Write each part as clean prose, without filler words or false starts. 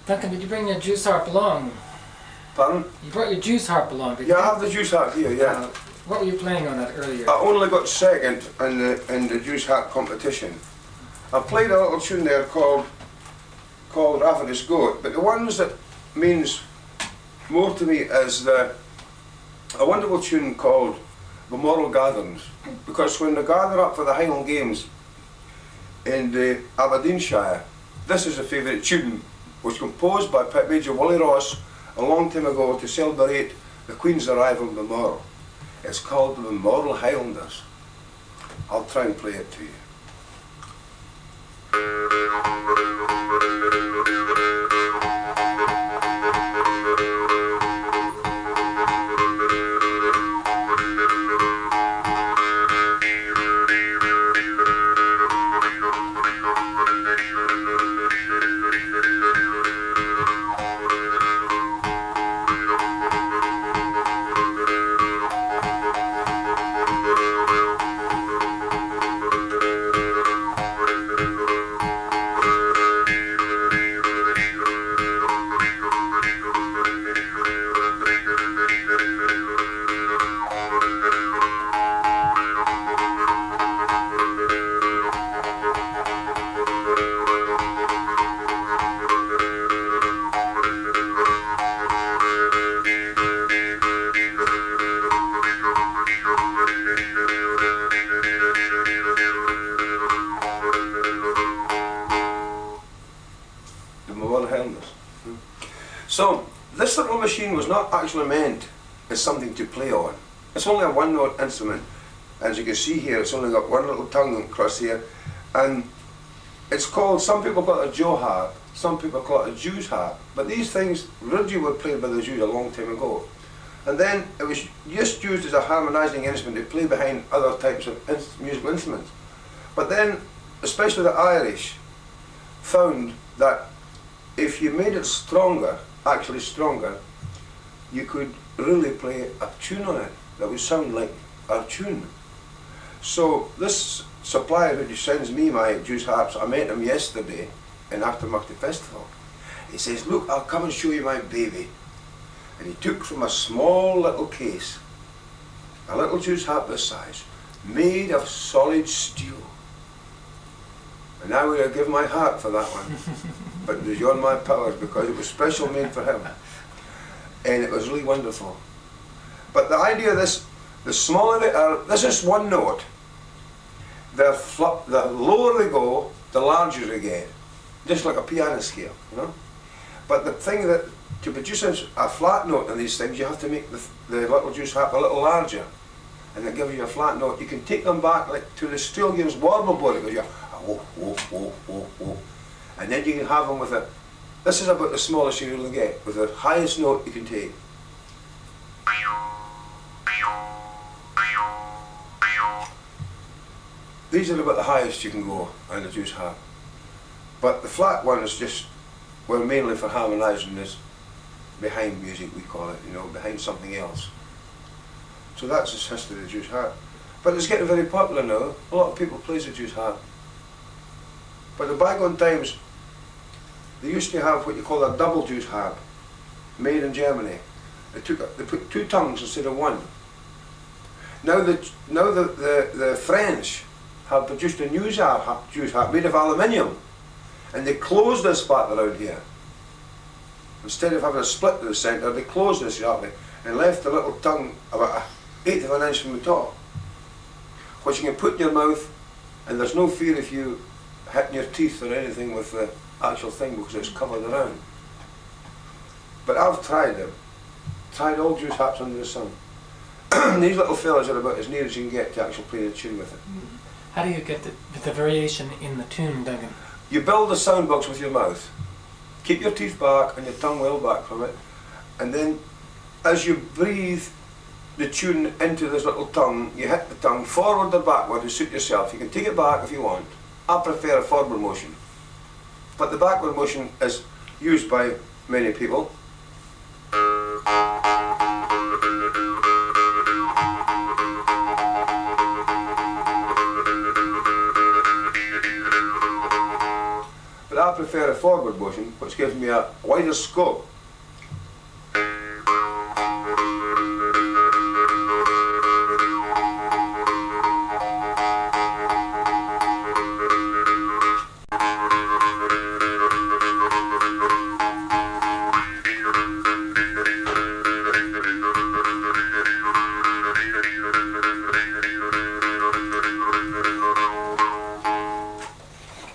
Duncan, did you bring your juice harp along? Pardon? You brought your juice harp along, did Yeah, you? I have the juice harp here, yeah. What were you playing on that earlier? I only got second in the juice harp competition. I played a little tune there called Rafferty's Goat, but the ones that means more to me is a wonderful tune called Balmoral Gatherings, because when they gather up for the Highland Games in the Aberdeenshire, this is a favourite tune, was composed by Major Willie Ross a long time ago to celebrate the Queen's arrival in Balmoral. It's called the Balmoral Highlanders. I'll try and play it to you. So, this little machine was not actually meant as something to play on. It's only a one-note instrument. As you can see here, it's only got one little tongue across here. And it's called, some people call it a Joe harp, some people call it a Jew's harp. But these things originally were played by the Jews a long time ago. And then it was just used as a harmonising instrument to play behind other types of musical instruments. But then, especially the Irish, found that if you made it stronger, actually stronger, you could really play a tune on it that would sound like our tune. So this supplier who sends me my Jew's harps, I met him yesterday in Auchtermuchty Festival. He says, look, I'll come and show you my baby. And he took from a small little case a little Jew's harp this size, made of solid steel. And I would have given my heart for that one, but it was beyond my powers because it was special made for him. And it was really wonderful. But the idea of this, the smaller they are, this is one note. The lower they go, the larger they get. Just like a piano scale, you know? But the thing that, to produce a flat note on these things, you have to make the little Jew's harp a little larger. And it gives you a flat note. You can take them back like to the Stilgian's warble board. It goes, yeah, whoa, whoa, whoa, whoa, whoa. And then you can have them with a, this is about the smallest you really get, with the highest note you can take. These are about the highest you can go on the Jew's harp. But the flat one is just, well, mainly for harmonising this behind music, we call it, you know, behind something else. So that's the history of the Jew's harp. But it's getting very popular now. A lot of people play the Jew's harp. But in bygone times, they used to have what you call a double Jew's harp, made in Germany. They put two tongues instead of one. Now the French have produced a new Jew's harp made of aluminium, and they closed this part around here. Instead of having a split to the centre, they closed this sharply and left the little tongue about 1/8 of an inch from the top, which you can put in your mouth, and there's no fear if you hitting your teeth or anything with the actual thing because it's covered around. But I've tried them, tried all Jew's harps under the sun. These little fellas are about as near as you can get to actually play the tune with it. How do you get the variation in the tune, Duncan? You build the sound box with your mouth. Keep your teeth back and your tongue well back from it, and then as you breathe the tune into this little tongue, you hit the tongue forward or backward to suit yourself. You can take it back if you want. I prefer a forward motion, but the backward motion is used by many people. But I prefer a forward motion, which gives me a wider scope.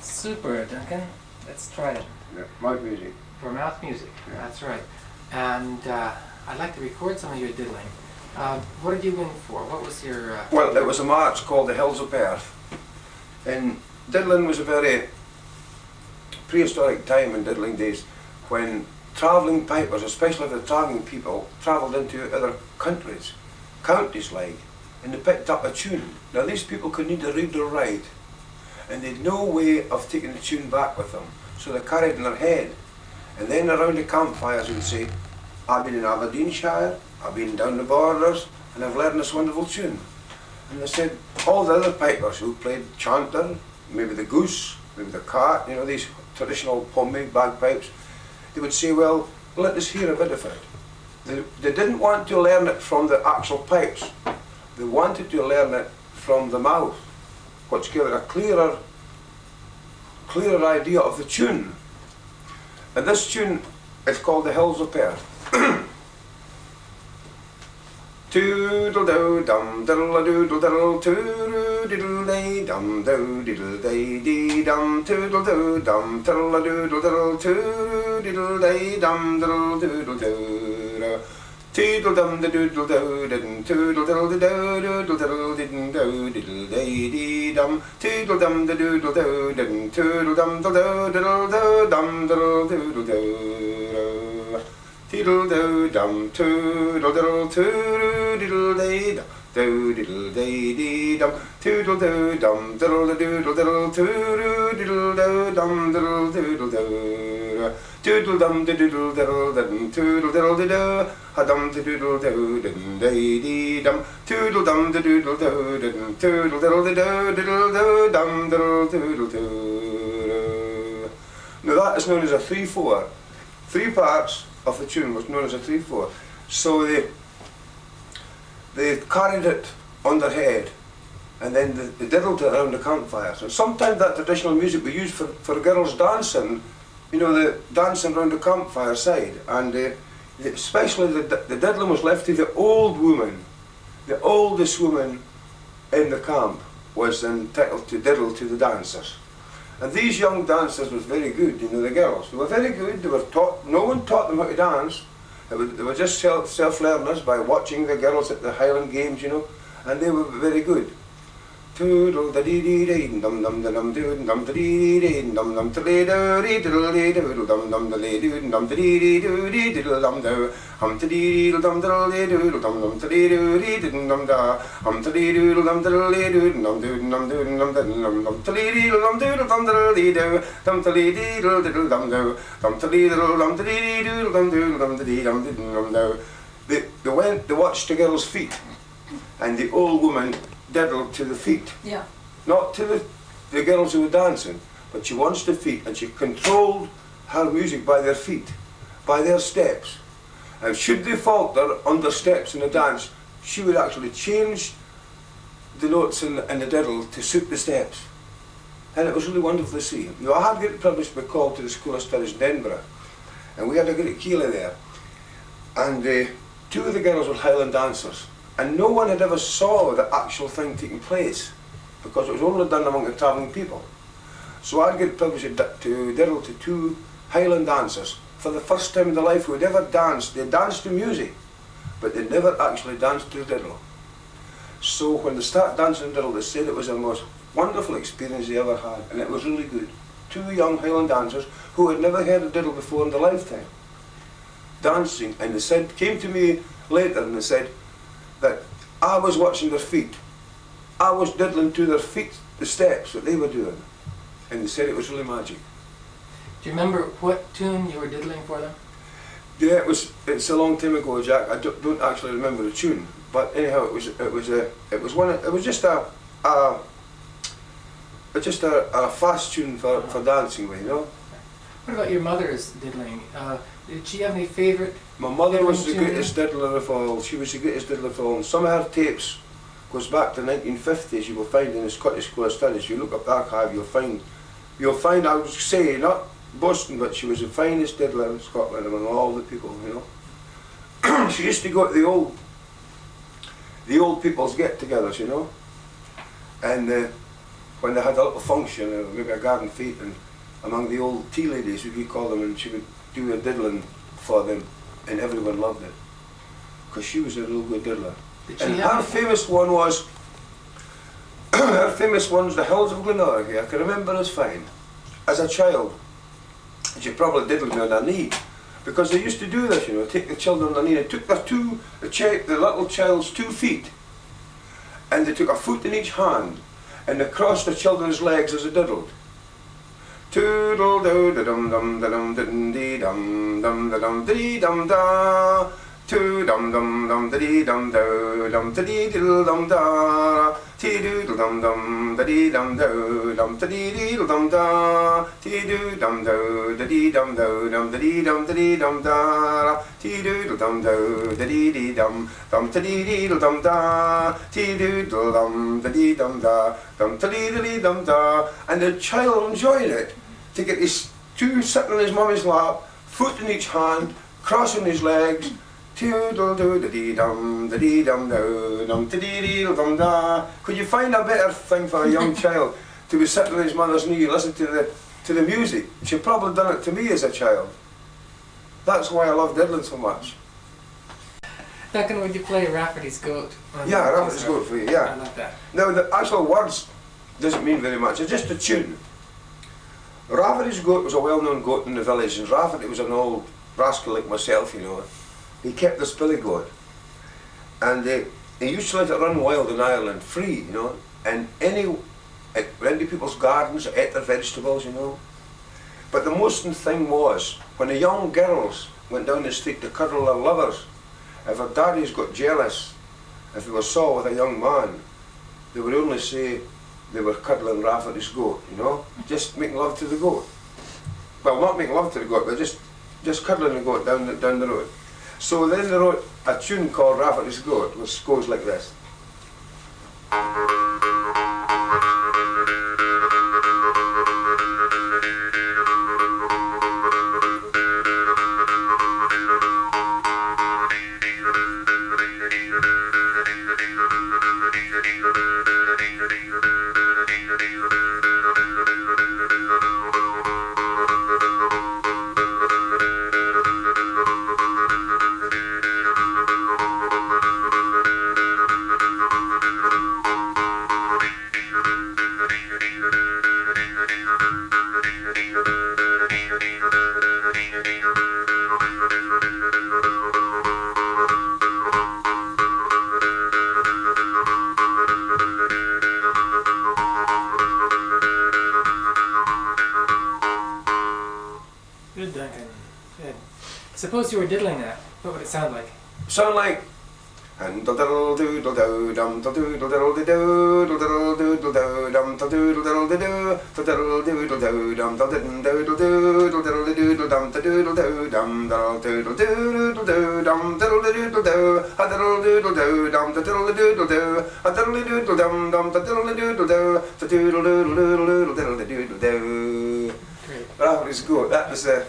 Super, Duncan. Let's try it. Yeah, mouth music. For mouth music, Yeah. that's right. And I'd like to record some of your diddling. What did you win for? What was your... Well, it was a march called the Hills of Perth. And diddling was a very prehistoric time in diddling days when travelling pipers, especially the travelling people, travelled into other countries, counties like, and they picked up a tune. Now these people could neither read or write, and they had no way of taking the tune back with them, so they carried it in their head. And then around the campfires they would say, I've been in Aberdeenshire, I've been down the borders, and I've learned this wonderful tune. And they said, all the other pipers who played chanter, maybe the goose, maybe the cat, you know, these traditional homemade bagpipes, they would say, well, let us hear a bit of it. They didn't want to learn it from the actual pipes, they wanted to learn it from the mouth, which gave it a clearer idea of the tune. And this tune is called the Hills of Perth. Toodle do dum diddle doodle diddle toodle diddle day dum do diddle day dee dum toodle do dum diddle doodle diddle toodle diddle day dum diddle doodle doo toodle dum the doodle do didn't toodle diddle do doodle diddle didn't do diddle day dee dum toodle dum the doodle do didn't toodle dum the do diddle do dum diddle doodle do diddle do dum toodle diddle toodle diddle day dum do diddle day dee dum toodle do dum diddle doodle diddle toodle diddle do dum diddle doodle do toodle dum diddle diddle dum toodle diddle do ha dum diddle do day dee dum toodle dum diddle do toodle diddle diddle do dum diddle doodle do. Now that is known as a 3/4. 3 parts of the tune was known as a 3/4. So they carried it on their head, and then they diddled it around the campfires. And sometimes that traditional music we used for girls dancing, you know, the dancing around the campfire side, and especially the diddling was left to the old woman. The oldest woman in the camp was entitled to diddle to the dancers. And these young dancers was very good, you know, the girls. They were very good, they were taught, no one taught them how to dance. They were just self-learners by watching the girls at the Highland Games, you know, and they were very good. Toodle da dee dee dee dum dum da dum doo dum da dee dee dum dum da dee doo dee diddle dee doo dum dum da dee doo dum da dee dee doo dee diddle dum doo hum da dee dee dum da dee doo dum dum da dee doo dee diddle dum da hum da dee doo dum da dee doo dum doo dum doo dum da dum da dee dee dum doo dum da dee doo dum da dee dee diddle dum doo dum da dee dum da dee doo dum doo dum da dee dum dum. They watched the girls' feet, and the old woman diddled to the feet. Yeah. Not to the girls who were dancing, but she watched the feet, and she controlled her music by their feet, by their steps. And should they falter on their steps in the dance, she would actually change the notes in the diddle to suit the steps. And it was really wonderful to see. You know, I had the great privilege to be called to the School of Studies in Edinburgh, and we had a great Keela there. And 2 of the girls were Highland dancers. And no one had ever saw the actual thing taking place, because it was only done among the travelling people. So I'd get privileged to diddle to 2 Highland dancers for the first time in their life who had ever danced. They danced to music, but they never actually danced to diddle. So when they started dancing diddle, they said it was the most wonderful experience they ever had, and it was really good. 2 young Highland dancers who had never heard a diddle before in their lifetime, dancing, and they said, came to me later and they said that I was watching their feet. I was diddling to their feet, the steps that they were doing. And they said it was really magic. Do you remember what tune you were diddling for them? Yeah, it's a long time ago, Jack. I don't actually remember the tune. But anyhow, it was just a fast tune for dancing with, you know. What about your mother's diddling? Did she have any favourite? My mother was the Diddling greatest diddler of all. She was the greatest diddler of all. And some of her tapes goes back to the 1950s. You will find in the Scottish School of Studies. You look up the archive, you'll find. I would say, not boasting, but she was the finest diddler in Scotland among all the people. You know, she used to go to the old people's get-togethers. You know, and when they had a little function, or maybe a garden fete, and among the old tea ladies, we could call them, and she would do a diddling for them, and everyone loved it, because she was a real good diddler. And her famous one was, her famous one was the Hills of Glenorchy. I can remember as fine. As a child, she probably diddled me on her knee, because they used to do this, you know, take the children on their knee. They took the little child's 2 feet, and they took a foot in each hand, and they crossed the children's legs as they diddled. Toodle doo da dum dum da dum dee dum dum da dum dee dum da. Too dum dum dum da dee dum do dum da dee diddle dum da. Tee doodle dum dum da dee dum do dum da dee diddle dum da. Tee doo dum do da dee dum do dum da dee dum da. Tee doodle dum do da dee dee dum da dee diddle dum da. Tee doodle dum da dee dum da dee dum da. And the child enjoyed it. To get his 2 sitting on his mummy's lap, foot in each hand, crossing his legs. Toodle doo da dee dum do dum da dee dee dum da. Could you find a better thing for a young child to be sitting on his mother's knee, listen to the music? She probably done it to me as a child. That's why I love diddling so much. Duncan, would you play Rafferty's Goat? Yeah, Rafferty's Goat for you. Yeah. I love that. Now the actual words doesn't mean very much. It's just a tune. Rafferty's Goat was a well-known goat in the village, and Rafferty was an old rascal like myself, you know. He kept this billy goat, and he used to let it run wild in Ireland, free, you know, and went into people's gardens, ate their vegetables, you know. But the most thing was, when the young girls went down the street to cuddle their lovers, if their daddies got jealous, if they were saw with a young man, they would only say they were cuddling Rafferty's goat, you know, just making love to the goat. Well, not making love to the goat, but just cuddling the goat down the road. So then they wrote a tune called Rafferty's Goat, which goes like this. Good, Duncan. Good. Suppose you were diddling that. What would it sound like? Sound like. And diddle doodle do dum doodle diddle do diddle doodle do dum doodle diddle do diddle doodle do dum diddle doodle dum doodle do dum doodle do dum diddle doodle do a diddle doodle do dum diddle doodle do a diddle doodle dum diddle doodle do doodle doodle diddle doodle do. That was good. That was a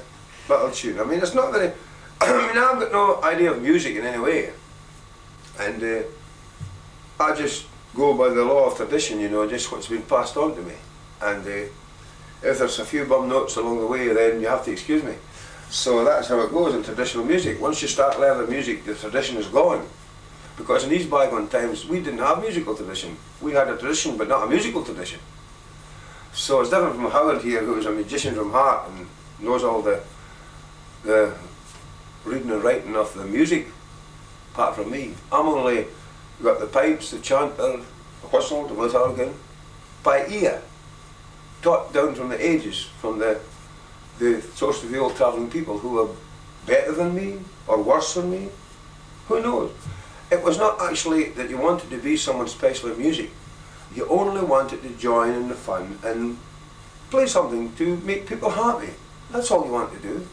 little tune. I mean, it's not very. I mean, I've got no idea of music in any way. And I just go by the law of tradition, you know, just what's been passed on to me. And if there's a few bum notes along the way, then you have to excuse me. So that's how it goes in traditional music. Once you start learning music, the tradition is gone. Because in these bygone times, we didn't have musical tradition. We had a tradition, but not a musical tradition. So it's different from Howard here, who is a magician from Harp and knows all the reading and writing of the music. Apart from me, I'm only got the pipes, the chanter, the whistle, the mouth organ, by ear, taught down from the ages, from the source of the old travelling people who were better than me or worse than me. Who knows? It was not actually that you wanted to be someone special in music. You only wanted to join in the fun and play something to make people happy. That's all you want to do.